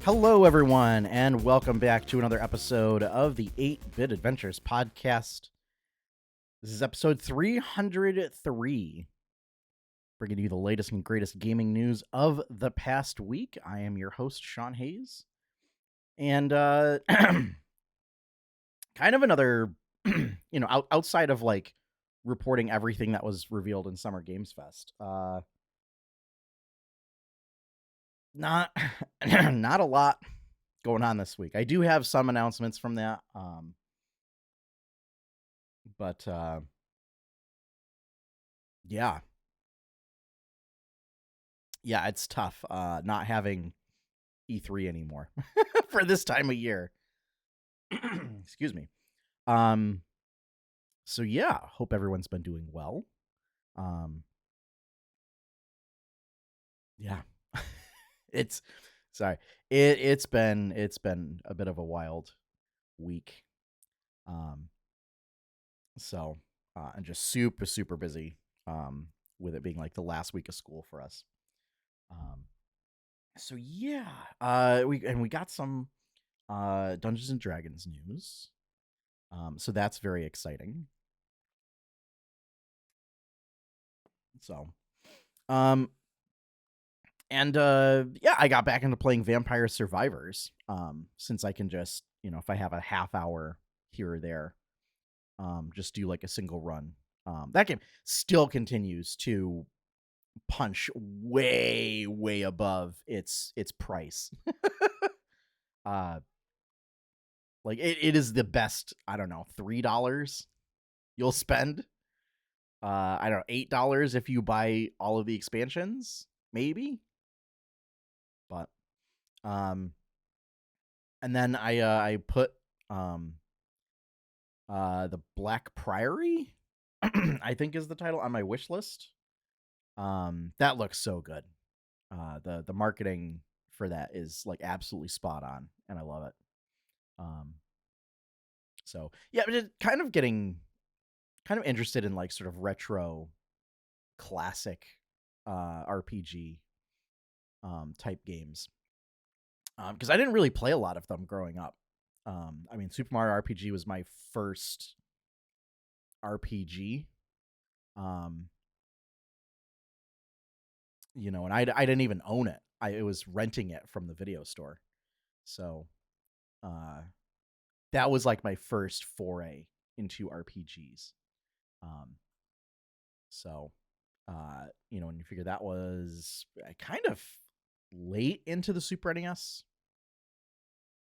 Hello, everyone, and welcome back to another episode of the 8-Bit Adventures podcast. This is episode 303, bringing you the latest and greatest gaming news of the past week. I am your host, Sean Hayes, and kind of another, outside of like reporting everything that was revealed in Summer Games Fest. Not a lot going on this week. I do have some announcements from that, but yeah, it's tough not having E3 anymore for this time of year. Excuse me. So yeah, hope everyone's been doing well. Yeah. It's been a bit of a wild week. So and just super busy with it being like the last week of school for us. So yeah, we got some Dungeons and Dragons news. So that's very exciting. So and yeah, I got back into playing Vampire Survivors. Since I can just, if I have a half hour here or there, just do like a single run. That game still continues to punch way above its price. Like it is the best, I don't know, $3 you'll spend. I don't know, $8 if you buy all of the expansions, maybe. But and then I put the Black Priory, I think is the title, on my wish list. That looks so good. The marketing for that is like absolutely spot on, and I love it. So yeah, but kind of interested in like sort of retro classic RPG type games. Because I didn't really play a lot of them growing up. I mean, Super Mario RPG was my first RPG. And I didn't even own it. I was renting it from the video store. So that was like my first foray into RPGs. So when you figure that was kind of late into the Super NES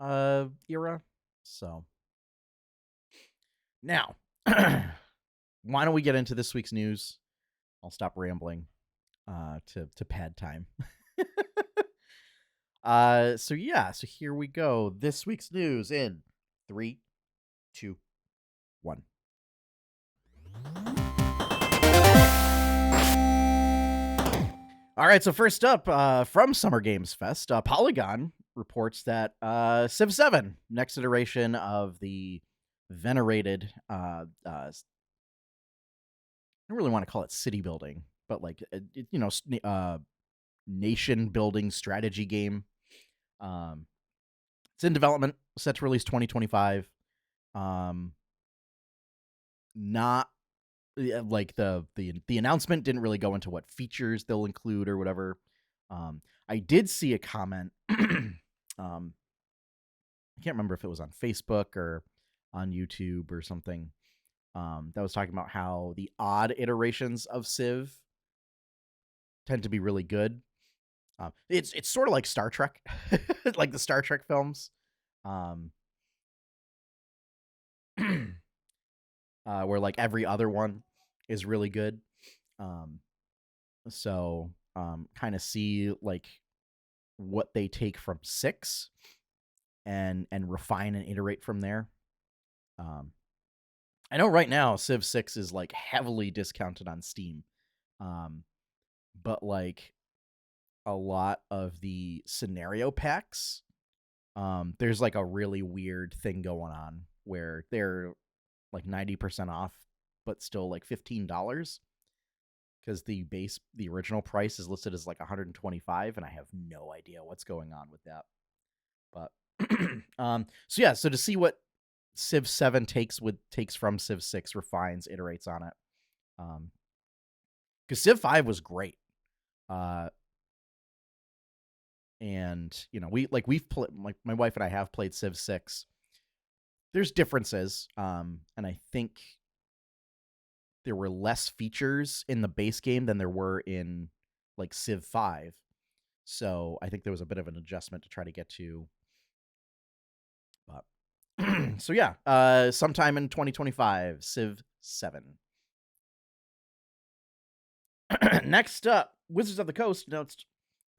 era. So now, why don't we get into this week's news? I'll stop rambling to pad time. So here we go. This week's news in 3, 2, 1. All right, so first up, from Summer Games Fest, Polygon reports that Civ 7, next iteration of the venerated, I don't really want to call it city building, but like, nation building strategy game. It's in development, set to release 2025. Not like the announcement didn't really go into what features they'll include or whatever. I did see a comment. I can't remember if it was on Facebook or on YouTube or something. That was talking about how the odd iterations of Civ tend to be really good. It's sort of like Star Trek, like the Star Trek films. Where like every other one is really good. So kind of see like what they take from 6 and refine and iterate from there. I know right now Civ 6 is like heavily discounted on Steam. But like a lot of the scenario packs, there's like a really weird thing going on where they're like 90% off, but still like $15, because the original price is listed as like $125, and I have no idea what's going on with that. But so yeah, so to see what Civ 7 takes from Civ 6, refines, iterates on it. Because Civ 5 was great. And we've played, like my wife and I have played Civ 6. There's differences, and I think there were less features in the base game than there were in like Civ 5. So I think there was a bit of an adjustment to try to get to. But so yeah, sometime in 2025, Civ 7. Next up, Wizards of the Coast announced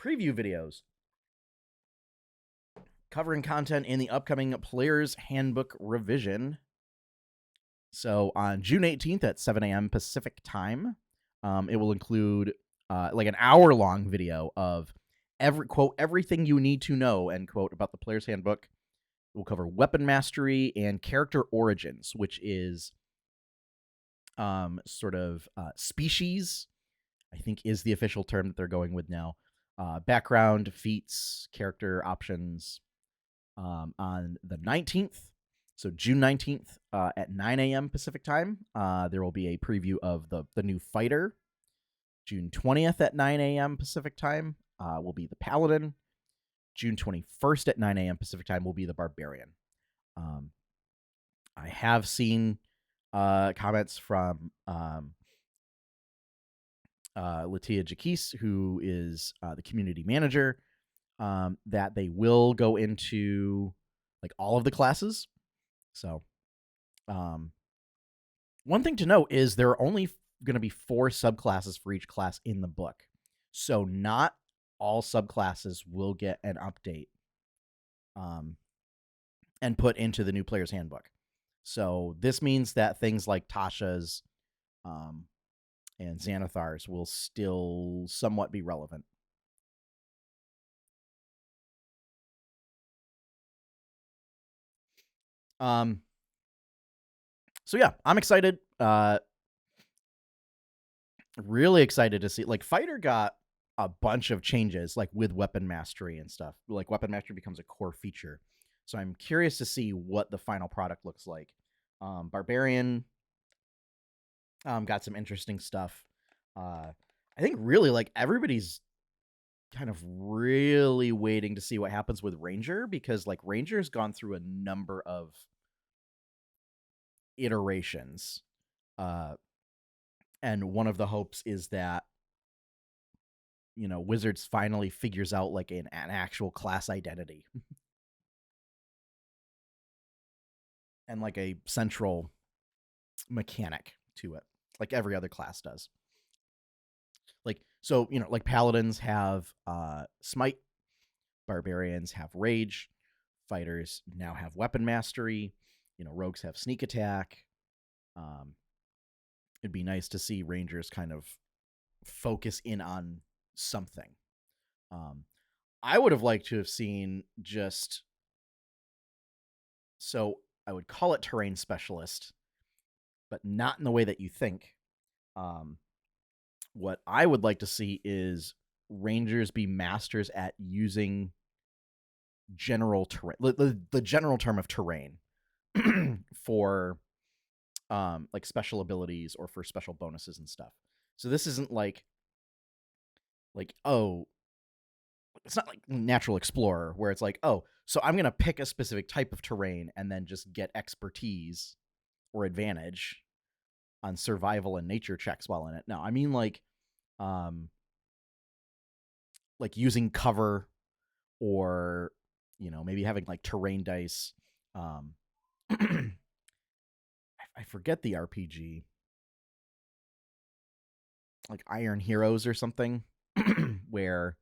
preview videos covering content in the upcoming Player's Handbook revision. So on June 18th at 7 a.m. Pacific time, it will include like an hour-long video of everything you need to know, end quote, about the Player's Handbook. It will cover weapon mastery and character origins, which is sort of species, I think is the official term that they're going with now. Background, feats, character options on the 19th. So June 19th at 9 a.m. Pacific time, there will be a preview of the new fighter. June 20th at 9 a.m. Pacific time will be the paladin. June 21st at 9 a.m. Pacific time will be the barbarian. I have seen comments from Latia Jakis, who is the community manager, that they will go into like all of the classes. So one thing to note is there are only going to be 4 subclasses for each class in the book. So not all subclasses will get an update and put into the new Player's Handbook. So this means that things like Tasha's and Xanathar's will still somewhat be relevant. So yeah, I'm excited. Really excited to see. Like, Fighter got a bunch of changes, like with weapon mastery and stuff. Like, weapon mastery becomes a core feature. So I'm curious to see what the final product looks like. Barbarian got some interesting stuff. I think really like everybody's kind of really waiting to see what happens with Ranger, because like Ranger's gone through a number of iterations. And one of the hopes is that, you know, Wizards finally figures out like an actual class identity and like a central mechanic to it, like every other class does. Like, so, you know, like paladins have smite, barbarians have rage, fighters now have weapon mastery, you know, rogues have sneak attack. It'd be nice to see rangers kind of focus in on something. I would have liked to have seen just, so I would call it terrain specialist, but not in the way that you think. What I would like to see is rangers be masters at using general terrain, the general term of terrain for like special abilities or for special bonuses and stuff. So this isn't like oh, it's not like Natural Explorer where it's like, oh, so I'm going to pick a specific type of terrain and then just get expertise or advantage on survival and nature checks while in it. No, I mean like using cover, or, you know, maybe having like terrain dice. I forget the RPG, like Iron Heroes or something, where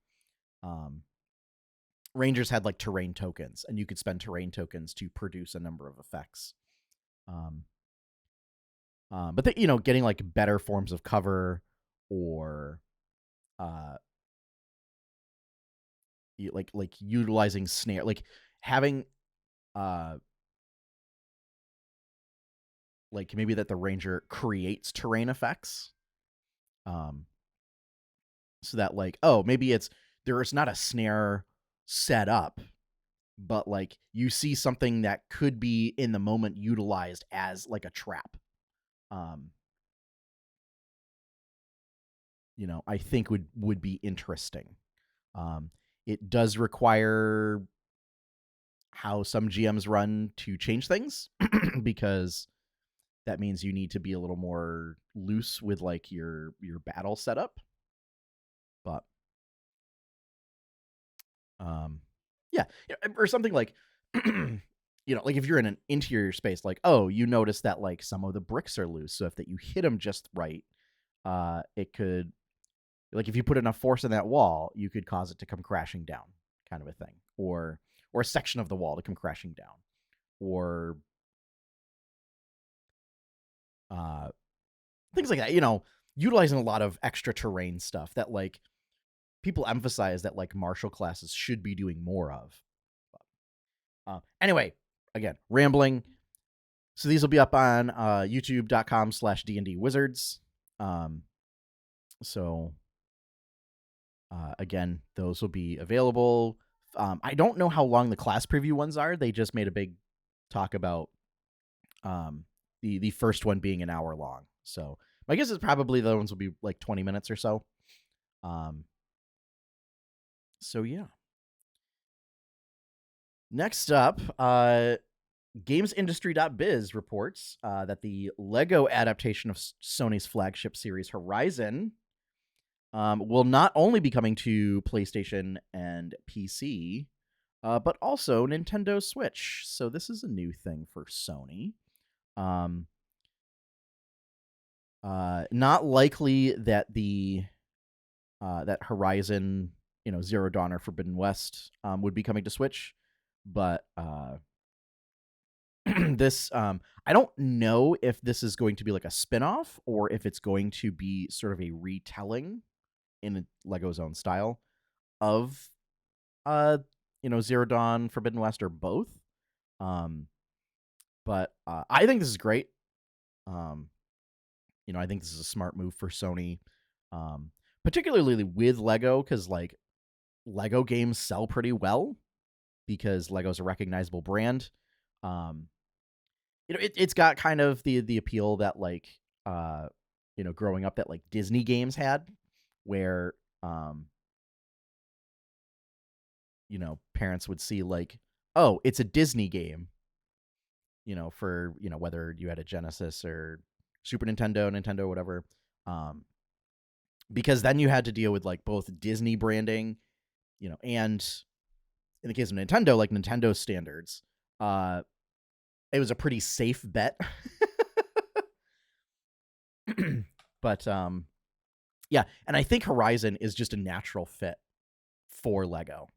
rangers had like terrain tokens, and you could spend terrain tokens to produce a number of effects. But you know, getting like better forms of cover, or like utilizing snare, like having like maybe that the ranger creates terrain effects, so that like, oh, maybe it's, there is not a snare set up, but like you see something that could be in the moment utilized as like a trap. I think would be interesting. It does require how some GMs run to change things because that means you need to be a little more loose with like your battle setup. But yeah, or something like like if you're in an interior space, like, oh, you notice that like some of the bricks are loose, so if that you hit them just right, it could, like, if you put enough force in that wall, you could cause it to come crashing down, kind of a thing, or a section of the wall to come crashing down, or things like that. Utilizing a lot of extra terrain stuff that like people emphasize that like martial classes should be doing more of. Anyway, again, rambling. So these will be up on youtube.com/D&D Wizards. So again, those will be available. I don't know how long the class preview ones are. They just made a big talk about the first one being an hour long. So my guess is probably the ones will be like 20 minutes or so. So yeah. Next up, Gamesindustry.biz reports that the Lego adaptation of Sony's flagship series Horizon will not only be coming to PlayStation and PC, but also Nintendo Switch. So this is a new thing for Sony. Not likely that that Horizon, Zero Dawn or Forbidden West would be coming to Switch, but this I don't know if this is going to be like a spin-off or if it's going to be sort of a retelling in Lego's own style of Zero Dawn, Forbidden West, or both. But I think this is great. I think this is a smart move for Sony, particularly with Lego, because like Lego games sell pretty well because Lego's a recognizable brand. It's got kind of the appeal that like growing up that like Disney games had, where parents would see like, oh, it's a Disney game, for whether you had a Genesis or Super Nintendo, whatever, because then you had to deal with like both Disney branding, and in the case of Nintendo, like Nintendo standards, it was a pretty safe bet. But yeah, and I think Horizon is just a natural fit for Lego,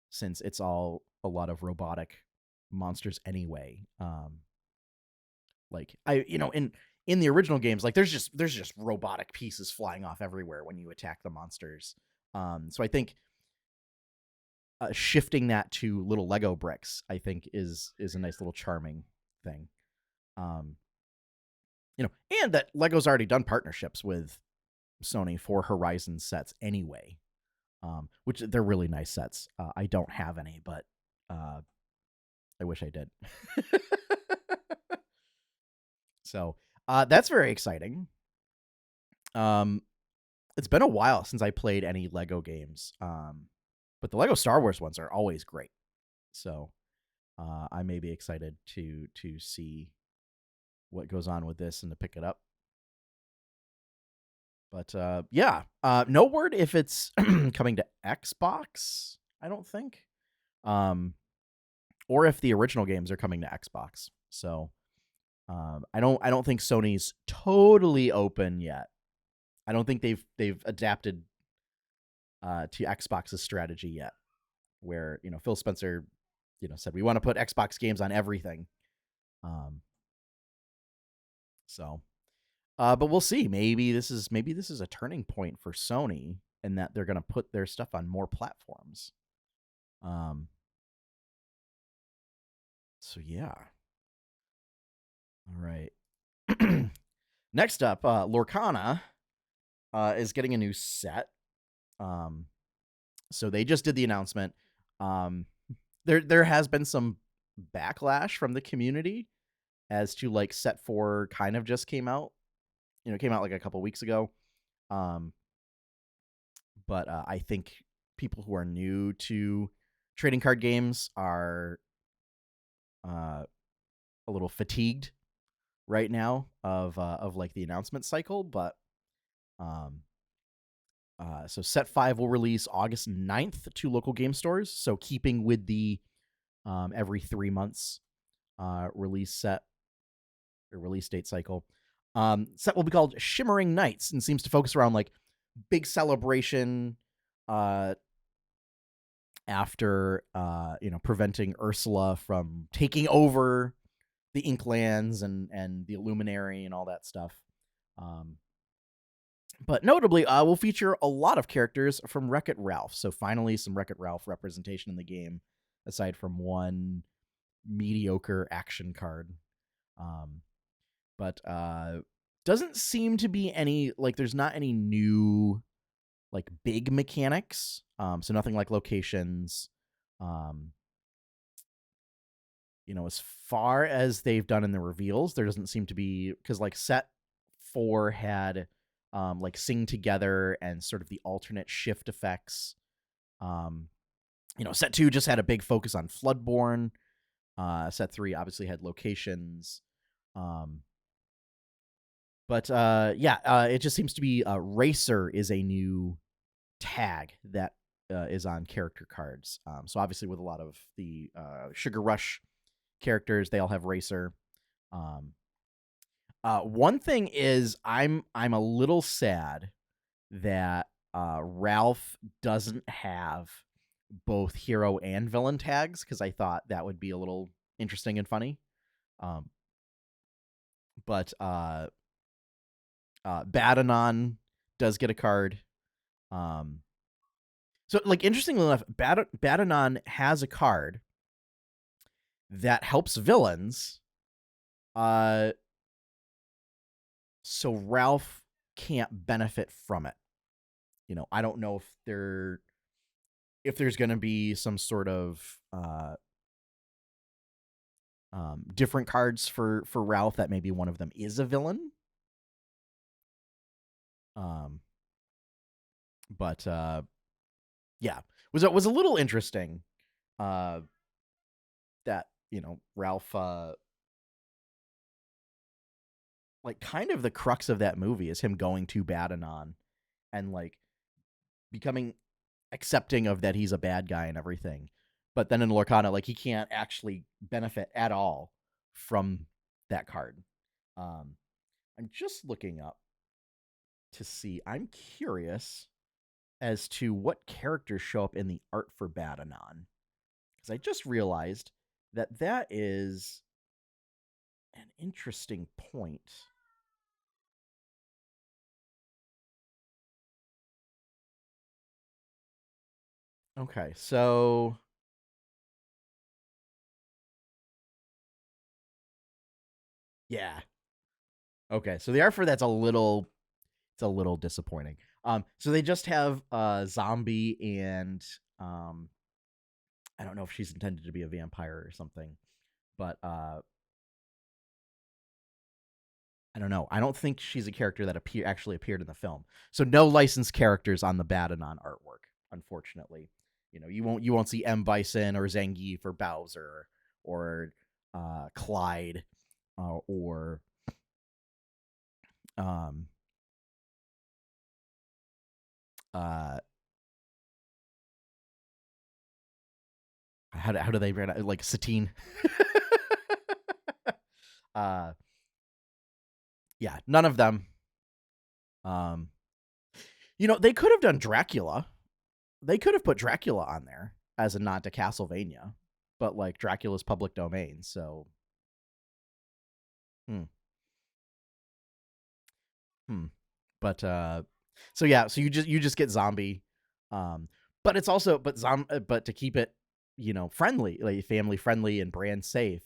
since it's all a lot of robotic monsters anyway. Like in the original games, like there's just robotic pieces flying off everywhere when you attack the monsters. So I think shifting that to little Lego bricks, I think is a nice little charming thing. And that Lego's already done partnerships with Sony for Horizon sets anyway, which they're really nice sets. I don't have any, but I wish I did. So that's very exciting. It's been a while since I played any Lego games, but the Lego Star Wars ones are always great. So I may be excited to see what goes on with this and to pick it up. But yeah, no word if it's coming to Xbox, I don't think, or if the original games are coming to Xbox. So I don't think Sony's totally open yet. I don't think they've adapted to Xbox's strategy yet, where Phil Spencer said we want to put Xbox games on everything. So but we'll see. Maybe this is a turning point for Sony, and that they're going to put their stuff on more platforms. So yeah. All right. Next up, Lorcana is getting a new set. So they just did the announcement. there has been some backlash from the community as to like set 4 kind of just came out. It came out like a couple weeks ago. Um, but I think people who are new to trading card games are uh, a little fatigued right now of like the announcement cycle. But um, so set 5 will release August 9th to local game stores. So keeping with the every 3 months release date cycle. Set will be called Shimmering Nights and seems to focus around like big celebration after preventing Ursula from taking over the Inklands and the Illuminary and all that stuff. But notably, we'll feature a lot of characters from Wreck-It Ralph. So finally, some Wreck-It Ralph representation in the game, aside from one mediocre action card. But doesn't seem to be any, like, there's not any new, like, big mechanics. So nothing like locations. As far as they've done in the reveals, there doesn't seem to be, because like set 4 had like sing together and sort of the alternate shift effects. Set 2 just had a big focus on Floodborne. Set 3 obviously had locations. But it just seems to be Racer is a new tag that is on character cards. So obviously with a lot of the Sugar Rush characters, they all have Racer. One thing is I'm a little sad that Ralph doesn't have both hero and villain tags, because I thought that would be a little interesting and funny. But Badanon does get a card. So, like, interestingly enough, Badanon has a card that helps villains. So Ralph can't benefit from it. I don't know if there's going to be some sort of different cards for Ralph that maybe one of them is a villain. But yeah, was a little interesting that Ralph like kind of the crux of that movie is him going to Badanon and like becoming accepting of that he's a bad guy and everything. But then in Lorcana, like, he can't actually benefit at all from that card. I'm just looking up to see. I'm curious as to what characters show up in the art for Badanon, because I just realized that is an interesting point. Okay, so yeah. Okay, so the art for that's a little disappointing. So they just have zombie and I don't know if she's intended to be a vampire or something, but I don't know. I don't think she's a character that actually appeared in the film. So no licensed characters on the Badanon artwork, unfortunately. You won't see M. Bison or Zangief or Bowser or Clyde or how do they brand out? Like Satine? Yeah, none of them. They could have done Dracula. They could have put Dracula on there as a nod to Castlevania, but like Dracula's public domain, so But so yeah, so you just get zombie. But it's also but to keep it, friendly, like family friendly and brand safe,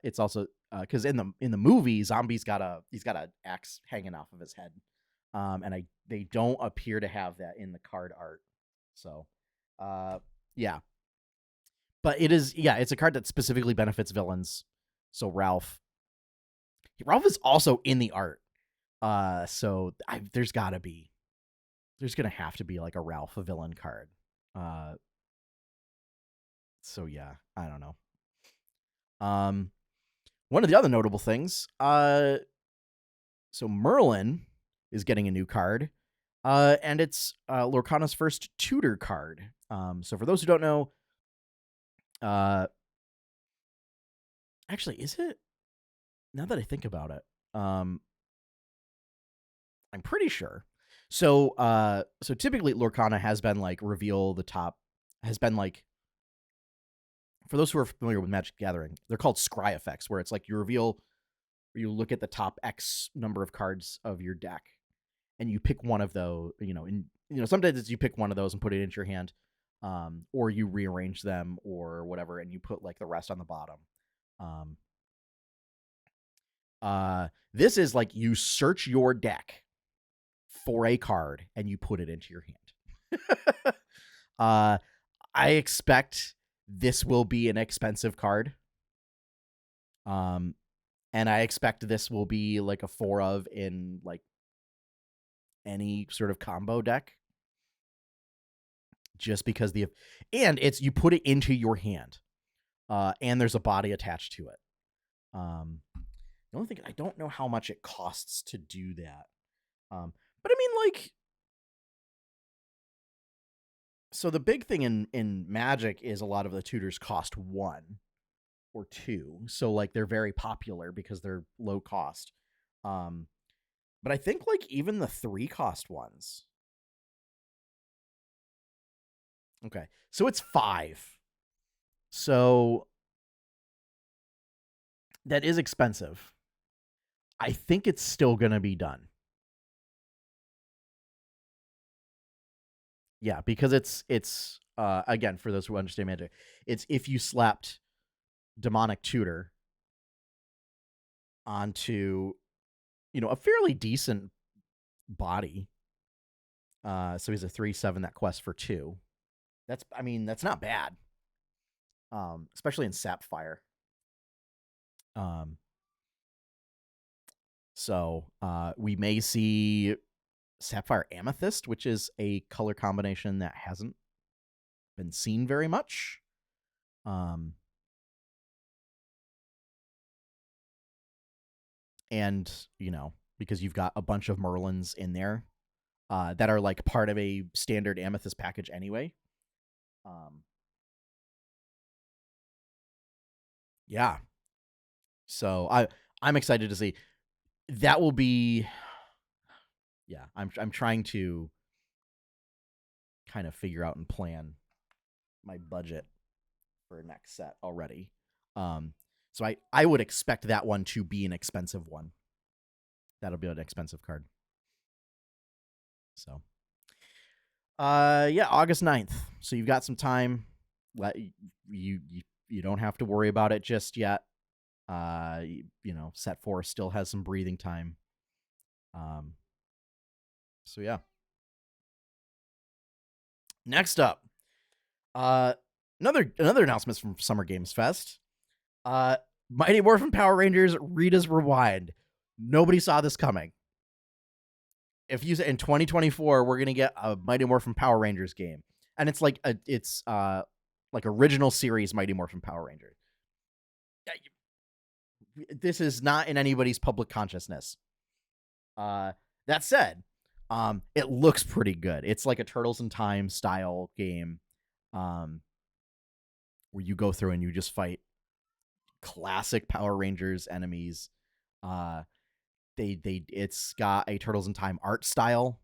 it's also because in the movie, he's got a axe hanging off of his head. And they don't appear to have that in the card art. So yeah. But it is, yeah, it's a card that specifically benefits villains. So Ralph is also in the art. So there's gonna have to be like a Ralph, a villain card. So yeah, I don't know. One of the other notable things, so Merlin is getting a new card, and it's Lorcana's first tutor card. So for those who don't know, actually, is it? Now that I think about it, I'm pretty sure. So typically Lorcana has been like reveal the top, has been like, for those who are familiar with Magic the Gathering, they're called scry effects, where it's like you reveal, or you look at the top X number of cards of your deck, and you pick one of those. Sometimes you pick one of those and put it into your hand, or you rearrange them or whatever, and you put like the rest on the bottom. This is like you search your deck for a card and you put it into your hand. I expect this will be an expensive card. And I expect this will be like a 4 of in like any sort of combo deck. Just because it's you put it into your hand. And there's a body attached to it. The only thing, I don't know how much it costs to do that. But I mean, like, so the big thing in Magic is a lot of the tutors cost 1 or 2. So like they're very popular because they're low cost. But I think like even the 3 cost ones. Okay. So it's 5. So that is expensive. I think it's still going to be done. Yeah, because it's again, for those who understand Magic, it's if you slapped Demonic Tutor onto, a fairly decent body. So he's a 3/7 that quests for 2. That's not bad. Especially in Sapphire. So we may see Sapphire Amethyst, which is a color combination that hasn't been seen very much. And, because you've got a bunch of Merlins in there that are like part of a standard Amethyst package anyway. Yeah. So I'm excited to see. That will be, yeah, I'm trying to kind of figure out and plan my budget for next set already. So I would expect that one to be an expensive one. That'll be an expensive card. So yeah, August 9th. So you've got some time. You don't have to worry about it just yet. Set 4 still has some breathing time. So yeah. Next up, another announcement from Summer Games Fest. Mighty Morphin Power Rangers Rita's Rewind. Nobody saw this coming. If you in 2024, we're gonna get a Mighty Morphin Power Rangers game, and it's like like original series Mighty Morphin Power Rangers. This is not in anybody's public consciousness. That said, it looks pretty good. It's like a Turtles in Time style game, where you go through and you just fight classic Power Rangers enemies. It's got a Turtles in Time art style,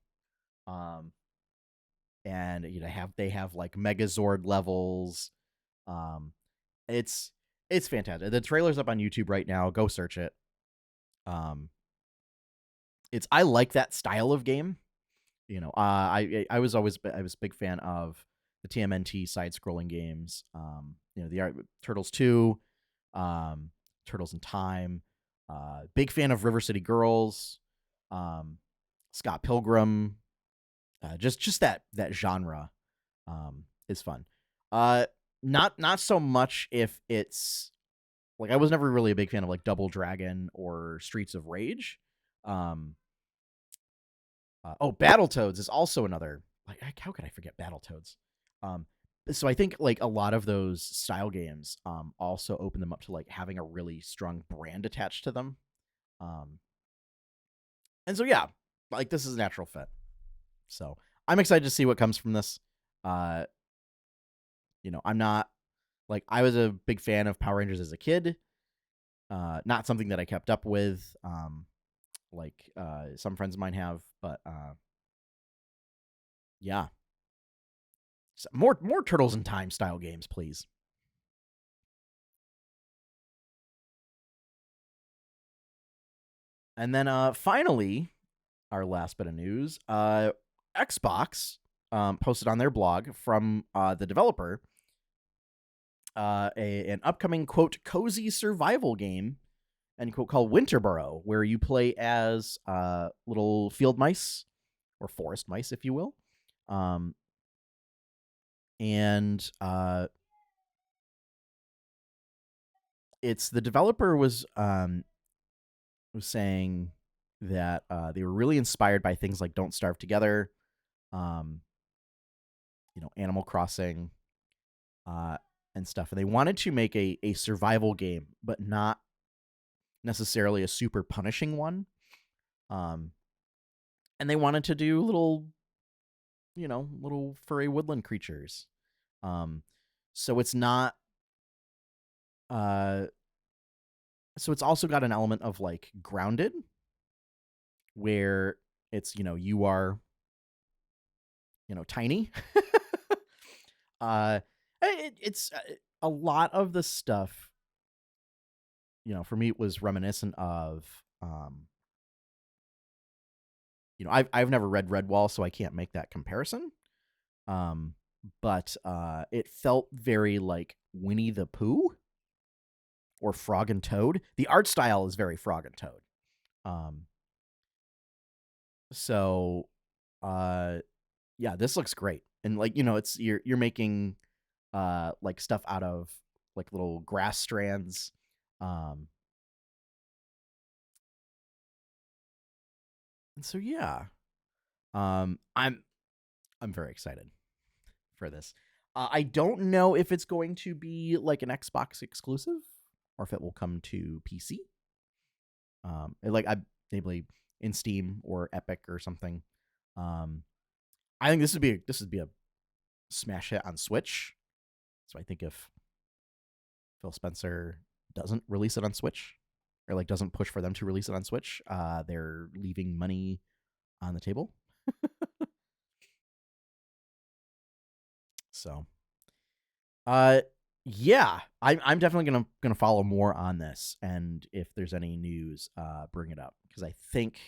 and they have like Megazord levels. It's fantastic. The trailer's up on YouTube right now. Go search it. I like that style of game. I was a big fan of the TMNT side-scrolling games. The art, Turtles 2, Turtles in Time. Big fan of River City Girls, Scott Pilgrim. Just that genre is fun. Not so much if it's like I was never really a big fan of like Double Dragon or Streets of Rage. Um, Battletoads is also another. Like, how could I forget Battletoads? Um, so I think like a lot of those style games also open them up to like having a really strong brand attached to them. Um, and so yeah, like this is a natural fit. So I'm excited to see what comes from this. Uh, I'm not like I was a big fan of Power Rangers as a kid. Not something that I kept up with, like some friends of mine have, but yeah, so more Turtles in Time style games, please. And then finally, our last bit of news: Xbox posted on their blog from the developer an upcoming quote cozy survival game end quote called Burrow, where you play as little field mice or forest mice, if you will. Um, and it's the developer was saying that they were really inspired by things like Don't Starve Together, um, Animal Crossing, and stuff. And they wanted to make a survival game, but not necessarily a super punishing one. And they wanted to do little furry woodland creatures. So it's not. Uh, so it's also got an element of like grounded, where it's you are tiny. uh, it's a lot of the stuff. For me, it was reminiscent of I've never read Redwall, so I can't make that comparison. Um, but it felt very like Winnie the Pooh or Frog and Toad. The art style is very Frog and Toad. Um, so yeah, this looks great. And like, it's you're making like stuff out of like little grass strands. Um and so yeah. I'm very excited for this. I don't know if it's going to be like an Xbox exclusive or if it will come to PC. Like I maybe in Steam or Epic or something. Um, I think this would be a smash hit on Switch. So I think if Phil Spencer doesn't release it on Switch or like doesn't push for them to release it on Switch, they're leaving money on the table. So, uh, yeah, I'm definitely gonna follow more on this, and if there's any news, bring it up because I think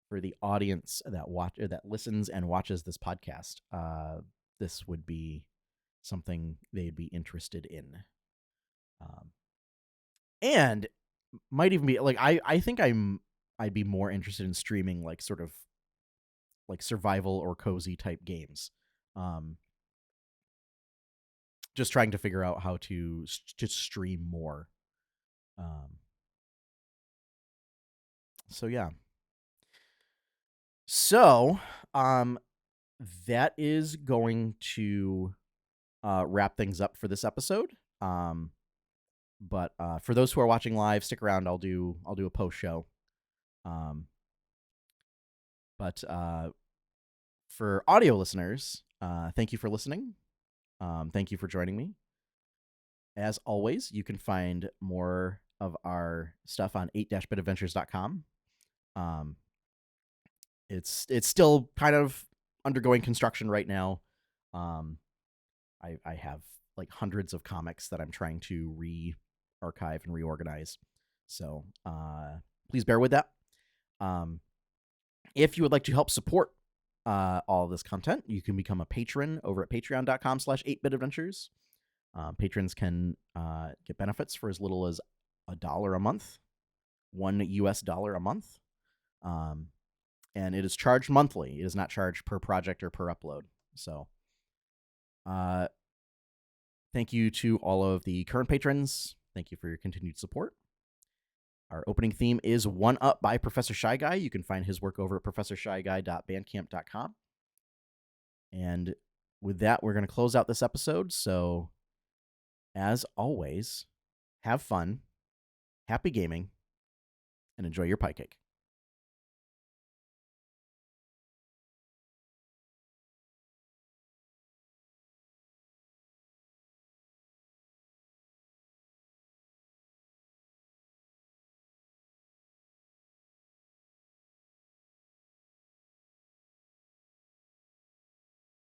for the audience that listens and watches this podcast, this would be something they'd be interested in, um, and might even be like I think I'd be more interested in streaming like sort of like survival or cozy type games. Um, just trying to figure out how to stream more. Um, so yeah. So, um, that is going to wrap things up for this episode. But for those who are watching live, stick around. I'll do a post show. Um, but for audio listeners, thank you for listening. Thank you for joining me. As always, you can find more of our stuff on 8-bitadventures.com. Um, it's still kind of undergoing construction right now. I have like hundreds of comics that I'm trying to re-archive and reorganize. So please bear with that. If you would like to help support all of this content, you can become a patron over at patreon.com/8bitadventures. Patrons can get benefits for as little as $1 a month, $1 a month. And it is charged monthly. It is not charged per project or per upload. So Thank you to all of the current patrons. Thank you for your continued support. Our opening theme is One Up by Professor Shy Guy. You can find his work over at professorshyguy.bandcamp.com. And with that, we're going to close out this episode. So, as always, have fun, happy gaming, and enjoy your pie cake.